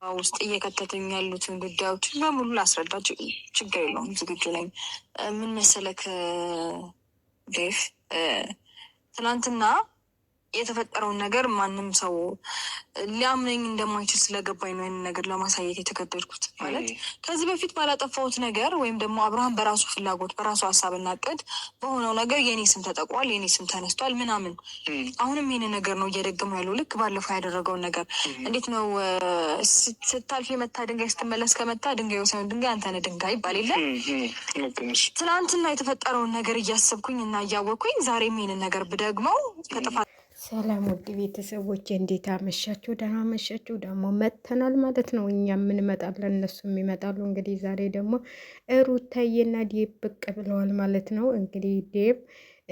ውስጥ እየከተቱኝ ያሉትን ጉዳዮች በሙሉ ላስረዳቸው፣ ችግር የለውም፣ ዝግጁ ነኝ። ምን መሰለክ ዴቭ፣ ትናንትና የተፈጠረውን ነገር ማንም ሰው ሊያምነኝ እንደማይችል ስለገባኝ ነው ይህንን ነገር ለማሳየት የተገደድኩት። ማለት ከዚህ በፊት ባላጠፋሁት ነገር ወይም ደግሞ አብርሃም በራሱ ፍላጎት በራሱ ሀሳብና እቅድ በሆነው ነገር የኔ ስም ተጠቅሟል፣ የኔ ስም ተነስቷል ምናምን። አሁንም ይህን ነገር ነው እየደገሙ ያለው። ልክ ባለፈው ያደረገውን ነገር እንዴት ነው ስታልፍ የመታ ድንጋይ ስትመለስ ከመታ ድንጋይ ሳይሆን ድንጋይ አንተ ነህ ድንጋይ ይባል የለ። ትናንትና የተፈጠረውን ነገር እያሰብኩኝ እና እያወቅኩኝ ዛሬም ይህንን ነገር ብደግመው ከጥፋት። ሰላም ውድ ቤተሰቦች እንዴት አመሻችሁ? ደህና አመሻችሁ። ደግሞ መጥተናል ማለት ነው። እኛም እንመጣለን እነሱም ይመጣሉ። እንግዲህ ዛሬ ደግሞ ሩታዬና ዴብ ብቅ ብለዋል ማለት ነው። እንግዲህ ዴብ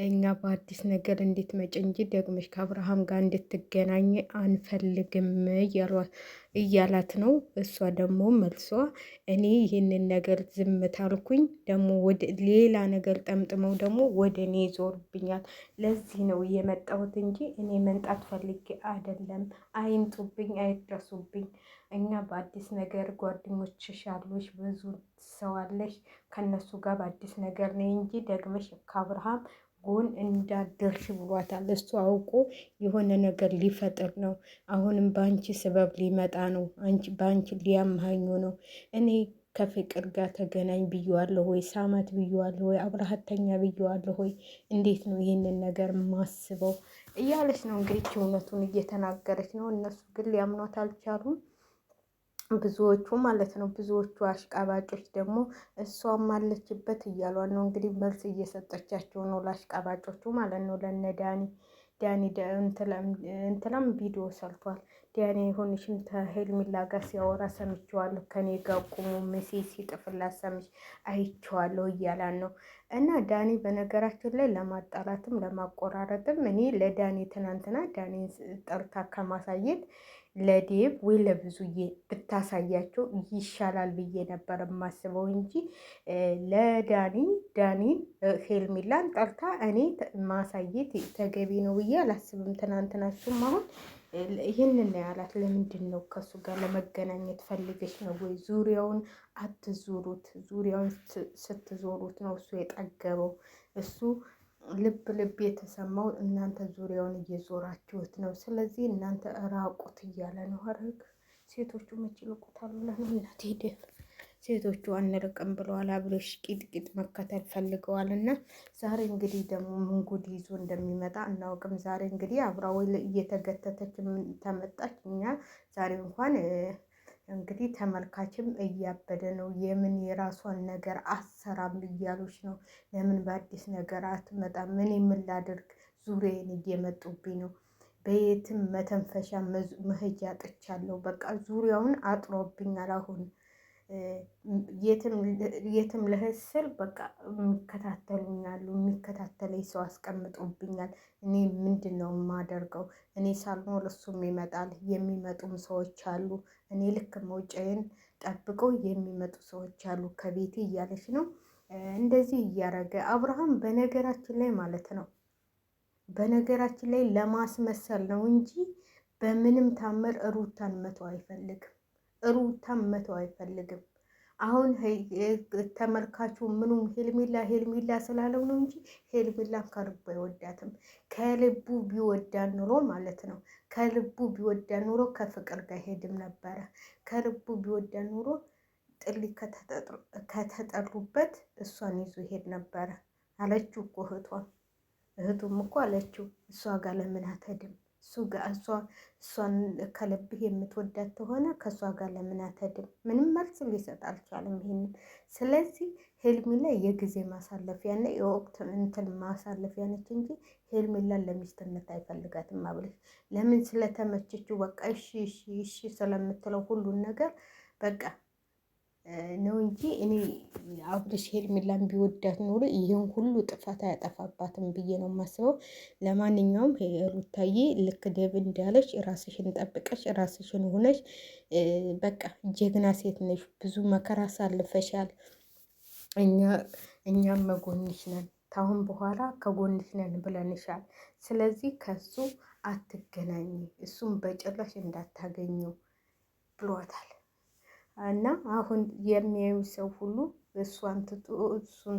እኛ በአዲስ ነገር እንድትመጪ እንጂ ደግመሽ ከአብርሃም ጋር እንድትገናኝ አንፈልግም እያላት ነው። እሷ ደግሞ መልሷ እኔ ይህንን ነገር ዝም ታልኩኝ ደግሞ ወደ ሌላ ነገር ጠምጥመው ደግሞ ወደ እኔ ይዞርብኛል። ለዚህ ነው የመጣሁት እንጂ እኔ መንጣት ፈልጌ አይደለም። አይምጡብኝ፣ አይድረሱብኝ። እኛ በአዲስ ነገር ጓደኞችሽ አሉሽ፣ ብዙ ሰው አለሽ፣ ከነሱ ጋር በአዲስ ነገር ነኝ እንጂ ደግመሽ ከአብርሃም ጎን እንዳደርሽ ብሏታል። እሱ አውቆ የሆነ ነገር ሊፈጥር ነው። አሁንም በአንቺ ስበብ ሊመጣ ነው። በአንቺ ሊያመሃኙ ነው። እኔ ከፍቅር ጋር ተገናኝ ብየዋለሁ ወይ? ሳማት ብየዋለሁ ወይ? አብረሃተኛ ብየዋለሁ ወይ? እንዴት ነው ይህንን ነገር ማስበው እያለች ነው እንግዲህ እውነቱን እየተናገረች ነው። እነሱ ግን ሊያምኗት አልቻሉም። ብዙዎቹ ማለት ነው። ብዙዎቹ አሽቃባጮች ደግሞ እሷም አለችበት እያሏን ነው እንግዲህ መልስ እየሰጠቻቸው ነው ለአሽቃባጮቹ ማለት ነው። ለነ ዳኒ እንትላም ቪዲዮ ሰርቷል። ዳኒ የሆንሽም ከሄርሜላ ጋር ሲያወራ ሰምቼዋለሁ፣ ከኔ ጋር ቁሙ መሲ ሲጥፍላት ሰምቼ አይቼዋለሁ እያላን ነው። እና ዳኒ በነገራችን ላይ ለማጣላትም ለማቆራረጥም እኔ ለዳኒ ትናንትና ዳኒን ጠርታ ከማሳየት ለዴብ ወይ ለብዙዬ ብታሳያቸው ይሻላል ብዬ ነበር የማስበው እንጂ ዳኒን ሄርሜላን ጠርታ እኔ ማሳየት ተገቢ ነው ብዬ አላስብም። ትናንትና እሱም አሁን ይህንን ያላት ለምንድን ነው? ከእሱ ጋር ለመገናኘት ፈልገች ነው ወይ? ዙሪያውን አትዙሩት። ዙሪያውን ስትዞሩት ነው እሱ የጠገበው። እሱ ልብ የተሰማው እናንተ ዙሪያውን እየዞራችሁት ነው። ስለዚህ እናንተ ራቁት እያለ ነው። ሀረግ ሴቶቹ መች ይልቁታል ብለህ ነው እናቴ ሄደ። ሴቶቹ አንርቅም ብለዋል። አብረሽ ቂጥቂጥ መከተል ፈልገዋል። እና ዛሬ እንግዲህ ደግሞ ምን ጉድ ይዞ እንደሚመጣ አናውቅም። ዛሬ እንግዲህ አብራው እየተገተተች ተመጣች። እኛ ዛሬ እንኳን እንግዲህ ተመልካችም እያበደ ነው። የምን የራሷን ነገር አሰራም እያሉች ነው። ለምን በአዲስ ነገር አትመጣም? ምን የምላደርግ ዙሪያዬን እየመጡብኝ ነው። በየትም መተንፈሻ መሄጃ አጥቻለሁ። በቃ ዙሪያውን አጥሮብኛል። አሁን የትም ልህስል በቃ የሚከታተሉኛሉ። የሚከታተለኝ ሰው አስቀምጦብኛል። እኔ ምንድን ነው የማደርገው? እኔ ሳልኖር እሱም ይመጣል። የሚመጡም ሰዎች አሉ። እኔ ልክ መውጫዬን ጠብቀው የሚመጡ ሰዎች አሉ ከቤቴ እያለች ነው። እንደዚህ እያረገ አብርሃም በነገራችን ላይ ማለት ነው፣ በነገራችን ላይ ለማስመሰል ነው እንጂ በምንም ታምር ሩታን መተው አይፈልግም። ሩታን መተው አይፈልግም። አሁን ተመልካቹ ምኑም ሄርሜላ ስላለው ነው እንጂ ሄርሜላን ከልቡ አይወዳትም። ከልቡ ቢወዳን ኑሮ ማለት ነው፣ ከልቡ ቢወዳን ኑሮ ከፍቅር ጋር ሄድም ነበረ። ከልቡ ቢወዳን ኑሮ ጥሊ ከተጠሩበት እሷን ይዞ ሄድ ነበረ አለችው እኮ እህቱም እኮ አለችው እሷ ጋር ለምን አትሄድም? እሷን ከልብህ የምትወዳት ከሆነ ከእሷ ጋር ለምን አትሄድም? ምንም መልስ ሊሰጥ አልቻለም ይሄንን። ስለዚህ ሄርሜላ የጊዜ ማሳለፊያ እና የወቅት እንትን ማሳለፊያ ነች እንጂ ሄርሜላን ለሚስትነት አይፈልጋትም። አብረሽ ለምን ስለተመቸችው በቃ እሺ ስለምትለው ሁሉን ነገር በቃ ነው እንጂ እኔ አብርሽ ሄርሜላን ቢወዳት ኖሮ ይሄን ሁሉ ጥፋት አያጠፋባትም ብዬ ነው የማስበው። ለማንኛውም ሩታዬ ልክ ዴብ እንዳለሽ ራስሽን ጠብቀሽ ራስሽን ሆነሽ በቃ ጀግና ሴት ነሽ። ብዙ መከራ አሳልፈሻል። እኛም መጎንሽ ነን። ታሁን በኋላ ከጎንሽ ነን ብለንሻል። ስለዚህ ከሱ አትገናኝ፣ እሱም በጭራሽ እንዳታገኘው ብሏታል። እና አሁን የሚያዩ ሰው ሁሉ እሱን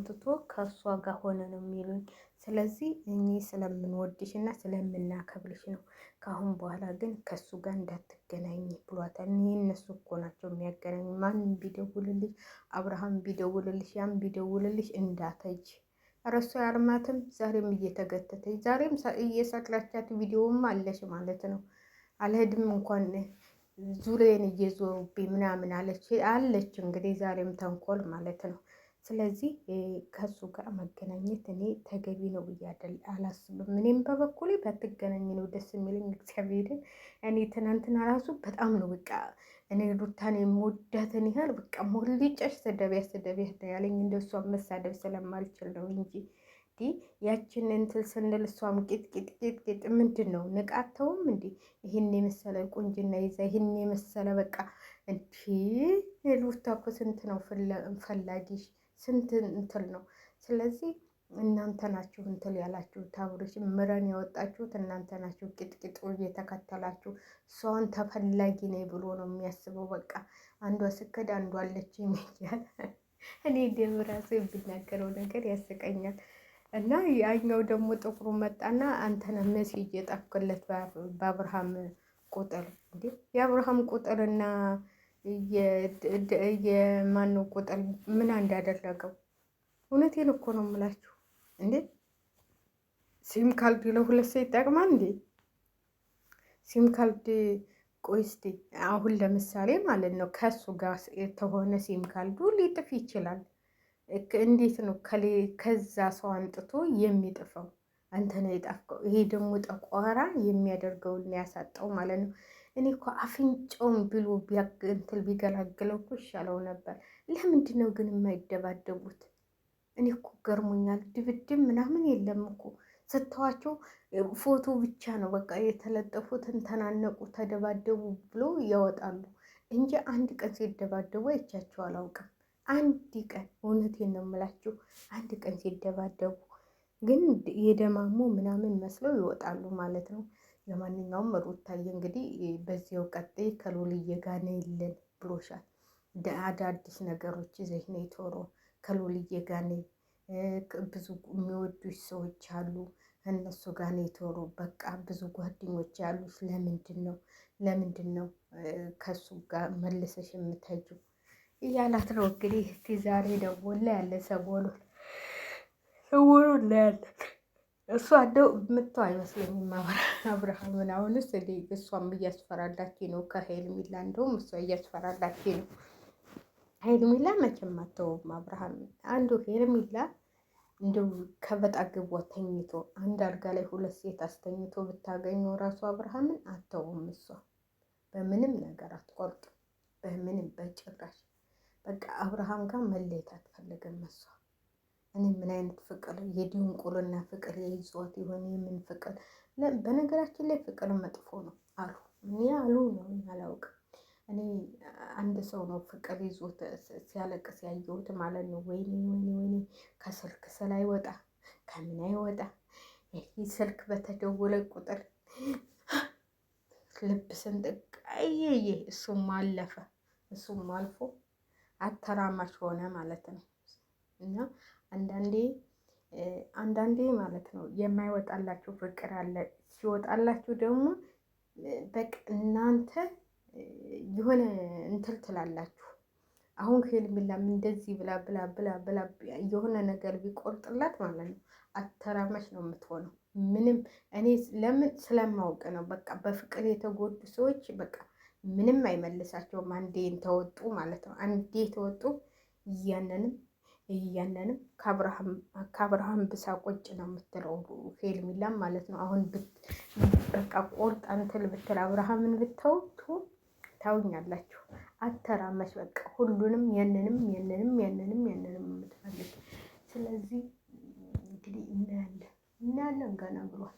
ትቶ ከእሷ ጋር ሆነ ነው የሚሉኝ። ስለዚህ እኔ ስለምንወድሽ እና ስለምናከብርሽ ነው። ከአሁን በኋላ ግን ከእሱ ጋር እንዳትገናኝ ብሏታል። እኔ እነሱ እኮ ናቸው የሚያገናኝ። ማንም ቢደውልልሽ፣ አብርሃም ቢደውልልሽ፣ ያም ቢደውልልሽ እንዳተጅ እረሱ ያልማትም ዛሬም እየተገተተች ዛሬም እየሰራቻት ቪዲዮም አለሽ ማለት ነው። አልሄድም እንኳን ዙሬን እየዞሩብኝ ምናምን አለች እንግዲህ ዛሬም ተንኮል ማለት ነው። ስለዚህ ከሱ ጋር መገናኘት እኔ ተገቢ ነው ብዬ አላስብም። እኔም በበኩሌ ባትገናኝ ነው ደስ የሚለኝ። እግዚአብሔርን እኔ ትናንትና ራሱ በጣም ነው በቃ እኔ ሩታን የምወዳትን ያህል በቃ ሞልጨሽ ስደቢያ ያለኝ እንደሷ መሳደብ ስለማልችል ነው እንጂ ያችን እንትን ስንል እሷም ቂጥ ምንድን ነው ንቃተውም እንዲ ይህን የመሰለ ቁንጅና ይዛ ይህን የመሰለ በቃ እንዲ ሩታ እኮ ስንት ነው ፈላጊሽ ስንት እንትል ነው። ስለዚህ እናንተ ናችሁ እንትል ያላችሁ ታብሮች ምረን ያወጣችሁት እናንተ ናችሁ። ቂጥቂጡ እየተከተላችሁ እሷን ተፈላጊ ነኝ ብሎ ነው የሚያስበው። በቃ አንዷ ስከድ አንዷ አለች ይመያል። እኔ ደም ራሱ የሚናገረው ነገር ያስቀኛል። እና ያኛው ደግሞ ጥቁሩ መጣና አንተነ ሜሴጅ የጣፍክለት በአብርሃም ቁጥር እንዴ የአብርሃም ቁጥርና የማነው ቁጥር ምን እንዳደረገው? እውነቴን እኮ ነው የምላችሁ። እንዴ ሲም ካርድ ለሁለት ሰው ይጠቅማል እንዴ? ሲም ካርድ ቆይ እስኪ አሁን ለምሳሌ ማለት ነው ከሱ ጋር የተሆነ ሲም ካርዱ ሊጥፍ ይችላል። እንዴት ነው ከዛ ሰው አንጥቶ የሚጥፈው? አንተ ነው የጣፍከው። ይሄ ደግሞ ጠቋራ የሚያደርገውን ያሳጣው ማለት ነው። እኔ እኮ አፍንጫውን ብሎ ቢያገንትል ቢገላግለው እኮ ይሻለው ነበር። ለምንድን ነው ግን የማይደባደቡት? እኔ እኮ ገርሞኛል። ድብድብ ምናምን የለም እኮ ስተዋቸው ፎቶ ብቻ ነው በቃ የተለጠፉትን ተናነቁ፣ ተደባደቡ ብሎ ያወጣሉ እንጂ አንድ ቀን ሲደባደቡ አይቻቸው አላውቅም። አንድ ቀን እውነቴን ነው የምላችሁ፣ አንድ ቀን ሲደባደቡ ግን የደማሙ ምናምን መስለው ይወጣሉ ማለት ነው። ለማንኛውም ሩታዬ እንግዲህ በዚያው ቀጣይ ከሎልዬ ጋር ነይልን ብሎሻል። አዳዲስ ነገሮች ይዘሽ ነይ ቶሎ ከሎልዬ ጋር ነይ። ብዙ የሚወዱሽ ሰዎች አሉ፣ እነሱ ጋር ነይ ቶሎ። በቃ ብዙ ጓደኞች ያሉሽ ለምንድን ነው ከሱ ጋር መልሰሽ የምታጁ እያላት ነው እንግዲህ። እስቲ ዛሬ ደወለ ያለ ሰሞኑን እናያለን። እሷ እንደው ምተው አይመስለኝም አብርሃምን። አሁንስ እሷም እያስፈራላች ነው ከሄርሜላ። እንደውም እሷ እያስፈራላች ነው። ሄርሜላ መቼም አተውም አብርሃም። አንዱ ሄርሜላ እንደው ከበጣ ግቧ ተኝቶ አንድ አልጋ ላይ ሁለት ሴት አስተኝቶ ብታገኘው ራሱ አብርሃምን አተውም። እሷ በምንም ነገር አትቆርጥም፣ በምንም በጭራሽ። በቃ አብርሃም ጋር መለየት አትፈልግም እሷ። እኔ ምን አይነት ፍቅር የድንቁልና ፍቅር የይዟት የሆነ የምን ፍቅር? በነገራችን ላይ ፍቅር መጥፎ ነው አሉ። እኔ አሉ ነው አላውቅም። እኔ አንድ ሰው ነው ፍቅር ይዞት ሲያለቅስ ያየሁት ማለት ነው። ወይኔ ከስልክ ስላይወጣ ከምን አይወጣ ይህ ስልክ በተደወለ ቁጥር ልብ ስንጥቅ አየየ። እሱም አለፈ፣ እሱም አልፎ አተራማሽ ሆነ ማለት ነው። እና አንዳንዴ ማለት ነው የማይወጣላችሁ ፍቅር አለ። ሲወጣላችሁ ደግሞ በቃ እናንተ የሆነ እንትል ትላላችሁ። አሁን ሄርሜላም እንደዚህ ብላ የሆነ ነገር ቢቆርጥላት ማለት ነው አተራማሽ ነው የምትሆነው። ምንም እኔ ለምን ስለማውቅ ነው። በቃ በፍቅር የተጎዱ ሰዎች በቃ ምንም አይመልሳቸውም። አንዴ ተወጡ ማለት ነው። አንዴ ተወጡ እያንንም ከአብርሃም ብሳ ቁጭ ነው የምትለው ሄርሜላም ማለት ነው። አሁን በቃ ቆርጣ እንትን ብትል አብርሃምን ብታውቱ ታውኛላችሁ። አተራመሽ በቃ ሁሉንም ያንንም የምትፈልግ። ስለዚህ እንግዲህ እናያለን ገና ብሏል።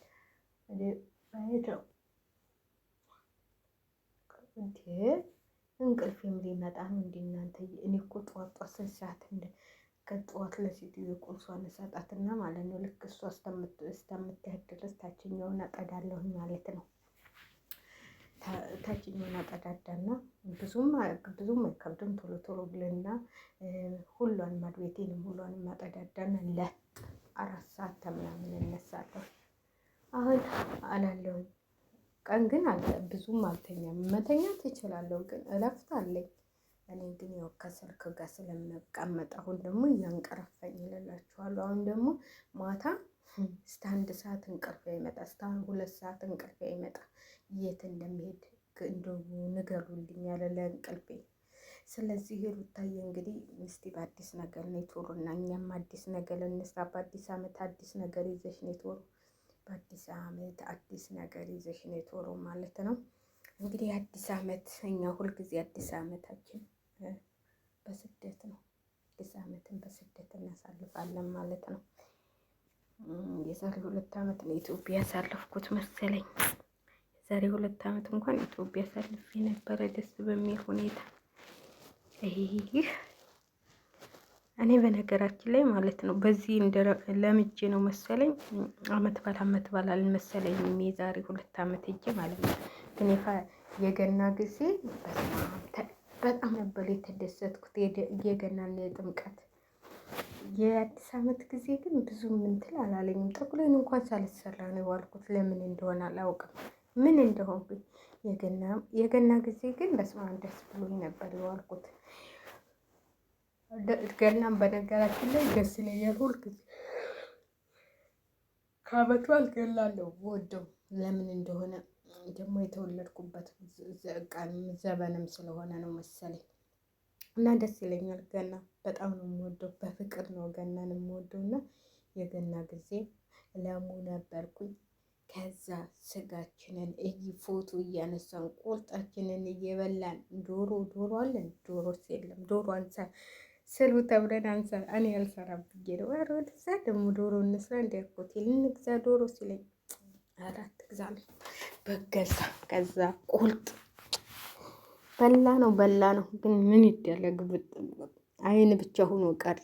ባየት ነው እንዴ እንቅልፌም ሊመጣ ነው እንዴ እናንተ? እኔ እኮ ጠዋት 10 ሰዓት ከጠዋት ለሴትዮ ቁርሷን እሰጣትና ማለት ነው ልክ እሷ እስከምትሄድ ድረስ ታችኛውን አጠዳለሁኝ ማለት ነው። ታችኛውን አጠዳዳና ብዙም አይከብድም። ቶሎ ቶሎ ብልና ሁሏን ማድቤቴንም ሁሏን ማጠዳዳና ለጥ 4 ሰዓት ከምናምን እነሳለሁ። አሁን አላለሁኝ። ቀን ግን ብዙም አልተኛም። መተኛት እችላለሁ ግን እረፍት አለኝ። እኔ ግን ያው ከስልክ ጋር ስለምቀመጥ አሁን ደግሞ እያንቀረፈኝ እላችኋለሁ። አሁን ደግሞ ማታ እስከ 1 ሰዓት እንቅልፍ ይመጣ፣ እስከ 2 ሰዓት እንቅልፍ ይመጣ። የት እንደሚሄድ እንደው ንገሩልኝ ያለ ለእንቅልፌ። ስለዚህ ሩታዬ እንግዲህ እስቲ በአዲስ ነገር ነው ቶሎና እኛም አዲስ ነገር እንስራ። በአዲስ አመት አዲስ ነገር ይዘሽ ነው ቶሎ፣ በአዲስ አመት አዲስ ነገር ይዘሽ ነው ቶሎ ማለት ነው። እንግዲህ አዲስ አመት እኛ ሁልጊዜ አዲስ አመታችን በስደት ነው። አዲስ አመትን በስደት እናሳልፋለን ማለት ነው። የዛሬ 2 አመት ነው ኢትዮጵያ ያሳለፍኩት መሰለኝ። የዛሬ 2 አመት እንኳን ኢትዮጵያ አሳልፌ ነበረ ደስ በሚል ሁኔታ። ይህ እኔ በነገራችን ላይ ማለት ነው በዚህ ለምጄ ነው መሰለኝ አመት ባል አልመሰለኝም የዛሬ 2 አመት እጄ ማለት ነው። ግን የገና ጊዜ በጣም ነበር የተደሰትኩት። የገናና የጥምቀት የአዲስ አመት ጊዜ ግን ብዙም እንትን አላለኝም። ጥቁሌን እንኳን ሳልሰራ ነው የዋልኩት። ለምን እንደሆነ አላውቅም፣ ምን እንደሆንኩኝ። የገና ጊዜ ግን በስመ አብ ደስ ብሎኝ ነበር የዋልኩት። ገናም በነገራችን ላይ ደስ ይለኛል ሁልጊዜ። ከአመት በዓል ገላለሁ ወደው ለምን እንደሆነ ደግሞ የተወለድኩበት ቀን ዘበንም ስለሆነ ነው መሰለኝ። እና ደስ ይለኛል። ገና በጣም ነው የምወደው። በፍቅር ነው ገናን የምወደው። እና የገና ጊዜ ለሙ ነበርኩኝ። ከዛ ስጋችንን ፎቶ እያነሳን ቁርጣችንን እየበላን ዶሮ አለን። ዶሮስ የለም። ዶሮ አንሳ ስሉ ተብለን አንሳ እኔ አልሰራም ብዬ ነው። ኧረ ወደዛ ደግሞ ዶሮ እንስራ እንዲያኮቴ ልንግዛ ዶሮ ሲለኝ 4 ግዛለኝ በገዛ ከዛ ቁርጥ በላ ነው። ግን ምን ይደረግ አይን ብቻ ሆኖ ቀረ።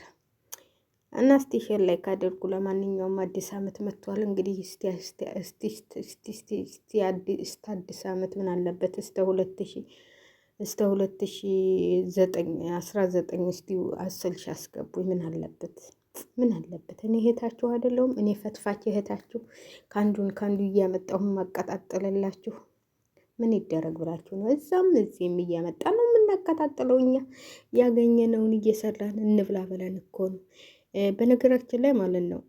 እና እስቲ ሼር ላይክ አድርጉ። ለማንኛውም አዲስ አመት መጥቷል። እንግዲህ እስቲ አዲስ አመት ምን አለበት እስከ 2019 እስቲ አሰልሽ አስገቡኝ። ምን አለበት እኔ እህታችሁ አይደለሁም? እኔ ፈትፋች እህታችሁ ከአንዱ እያመጣሁ ማቀጣጠልላችሁ ምን ይደረግ ብላችሁ ነው? እዛም እዚህም እያመጣ ነው የምናቀጣጥለው። እኛ ያገኘነውን እየሰራን እንብላ ብለን እኮ ነው። በነገራችን ላይ ማለት ነው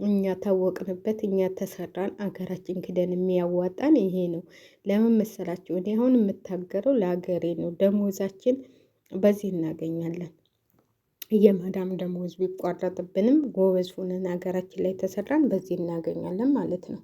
እኛ ታወቅንበት፣ እኛ ተሰራን፣ አገራችን ክደን የሚያዋጣን ይሄ ነው። ለምን መሰላችሁ? እኔ አሁን የምታገረው ለሀገሬ ነው። ደሞዛችን በዚህ እናገኛለን። የማዳም ደሞዝ ቢቋረጥብንም ጎበዝ ሆነን ሀገራችን ላይ ተሰራን፣ በዚህ እናገኛለን ማለት ነው።